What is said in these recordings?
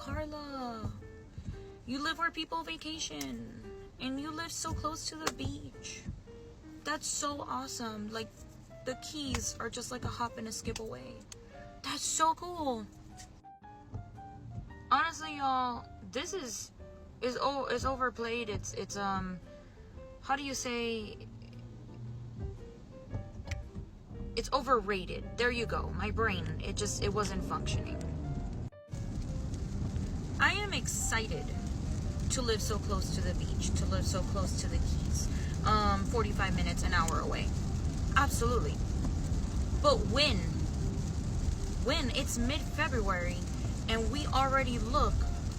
Carla, you live where people vacation and you live so close to the beach. That's so awesome. Like, the Keys are just like a hop and a skip away. That's so cool. Honestly, y'all, this is overplayed. It's how do you say, it's overrated. There you go. My brain, it wasn't functioning. I am excited to live so close to the beach, to live so close to the Keys. 45 minutes, an hour away. Absolutely. But when it's mid-February and we already look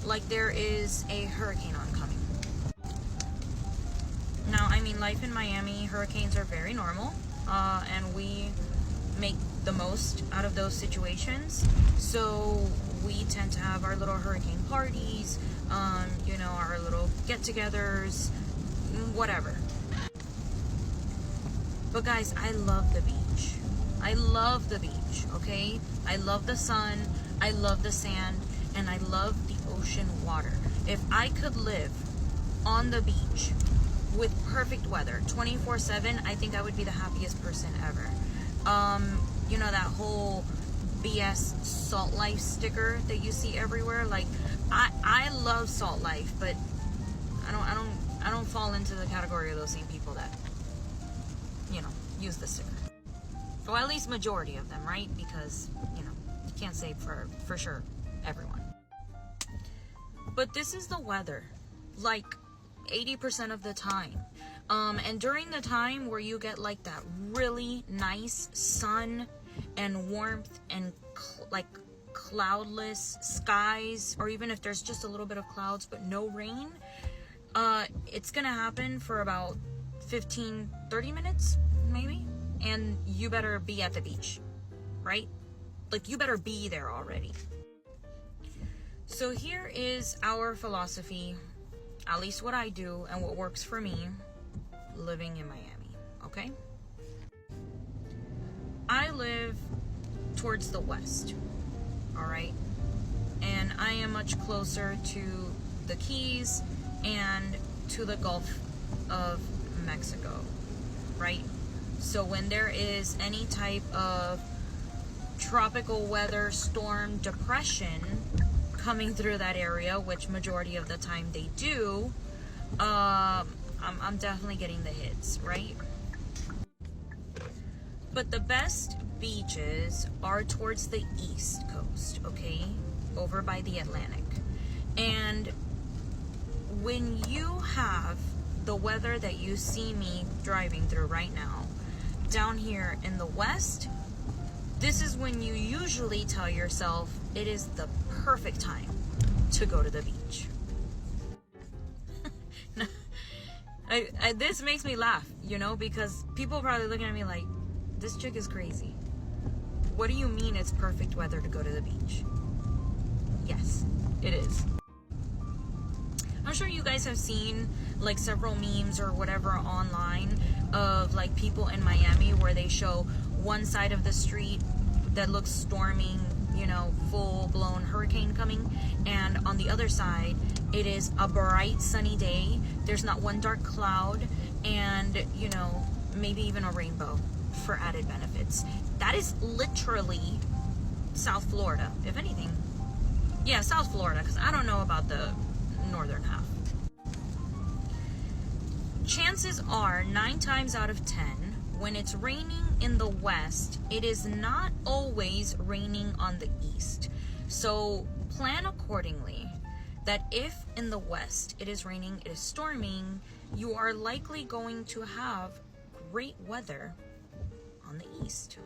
like there is a hurricane oncoming. Now, I mean, life in Miami, hurricanes are very normal, and we make the most out of those situations. So we tend to have our little hurricane parties, you know, our little get-togethers, whatever. But guys, I love the beach. I love the beach, okay? I love the sun, I love the sand, and I love the ocean water. If I could live on the beach with perfect weather 24/7, I think I would be the happiest person ever. You know that whole BS salt life sticker that you see everywhere? Like, I love salt life, but I don't fall into the category of those same people that, you know, use the sticker. Well, at least majority of them, right? Because, you know, you can't say for sure everyone. But this is the weather, like 80% of the time. And during the time where you get like that really nice sun and warmth and like cloudless skies, or even if there's just a little bit of clouds but no rain, it's gonna happen for about 15-30 minutes maybe, and you better be at the beach, right? Like, you better be there already. So here is our philosophy, at least what I do and what works for me living in Miami, okay? I live towards the west, all right? And I am much closer to the Keys and to the Gulf of Mexico, right? So when there is any type of tropical weather, storm, depression coming through that area, which majority of the time they do, I'm definitely getting the hits, right? But the best beaches are towards the east coast, okay? Over by the Atlantic. And when you have the weather that you see me driving through right now, down here in the west, this is when you usually tell yourself it is the perfect time to go to the beach. This makes me laugh, you know, because people are probably looking at me like, this chick is crazy. What do you mean it's perfect weather to go to the beach? Yes, it is. I'm sure you guys have seen like several memes or whatever online of like people in Miami where they show one side of the street that looks storming, you know, full-blown hurricane coming, and on the other side it is a bright sunny day, there's not one dark cloud, and, you know, maybe even a rainbow for added benefits. That is literally South Florida, if anything. Yeah, South Florida, because I don't know about the northern half. Chances are 9 times out of 10, when it's raining in the west, it is not always raining on the east. So plan accordingly that if in the west it is raining, it is storming, you are likely going to have great weather on the east.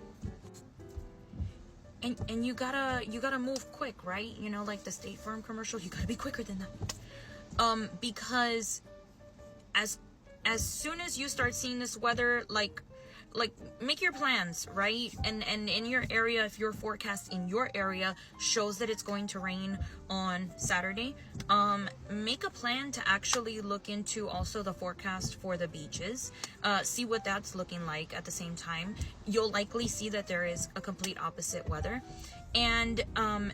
And you gotta move quick, right? You know, like the State Farm commercial, you gotta be quicker than that. Because as soon as you start seeing this weather, like make your plans, right? And in your area, if your forecast in your area shows that it's going to rain on Saturday, make a plan to actually look into also the forecast for the beaches, see what that's looking like at the same time. You'll likely see that there is a complete opposite weather, and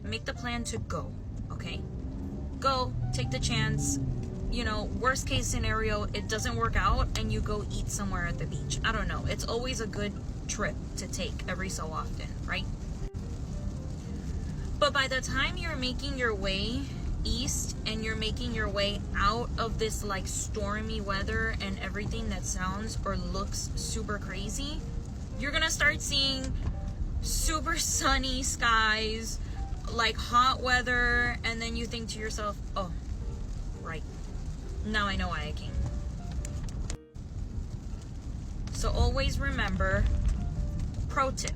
make the plan to go, okay? go, take the chance. You know, worst case scenario, it doesn't work out and you go eat somewhere at the beach. I don't know. It's always a good trip to take every so often, right? But by the time you're making your way east and you're making your way out of this like stormy weather and everything that sounds or looks super crazy, you're gonna start seeing super sunny skies, like hot weather, and then you think to yourself, oh, right. Now I know why I came. So always remember, pro tip,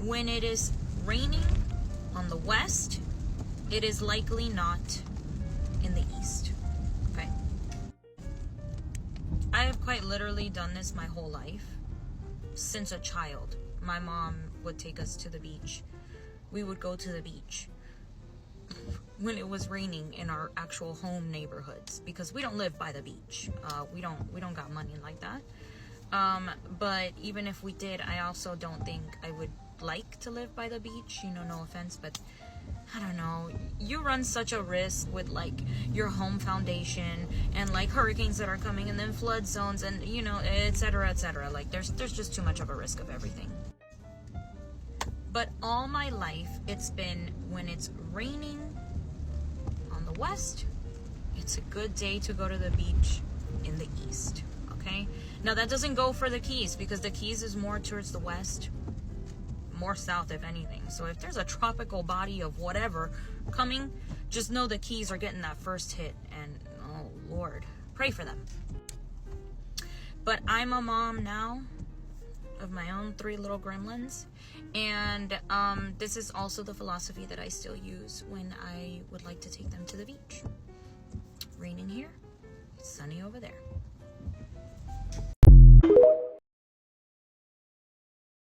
when it is raining on the west, it is likely not in the east. Okay? I have quite literally done this my whole life. Since a child, my mom would take us to the beach. We would go to the beach when it was raining in our actual home neighborhoods, because we don't live by the beach. We don't got money like that. But even if we did, I also don't think I would like to live by the beach. You know, no offense, but I don't know. You run such a risk with like your home foundation and like hurricanes that are coming and then flood zones and, you know, etc., etc. Like there's just too much of a risk of everything. But all my life, it's been when it's raining on the west, it's a good day to go to the beach in the east, okay? Now that doesn't go for the Keys, because the Keys is more towards the west, more south if anything. So if there's a tropical body of whatever coming, just know the Keys are getting that first hit, and oh Lord, pray for them. But I'm a mom now of my own 3 little gremlins, and this is also the philosophy that I still use when I would like to take them to the beach. Raining here, sunny over there.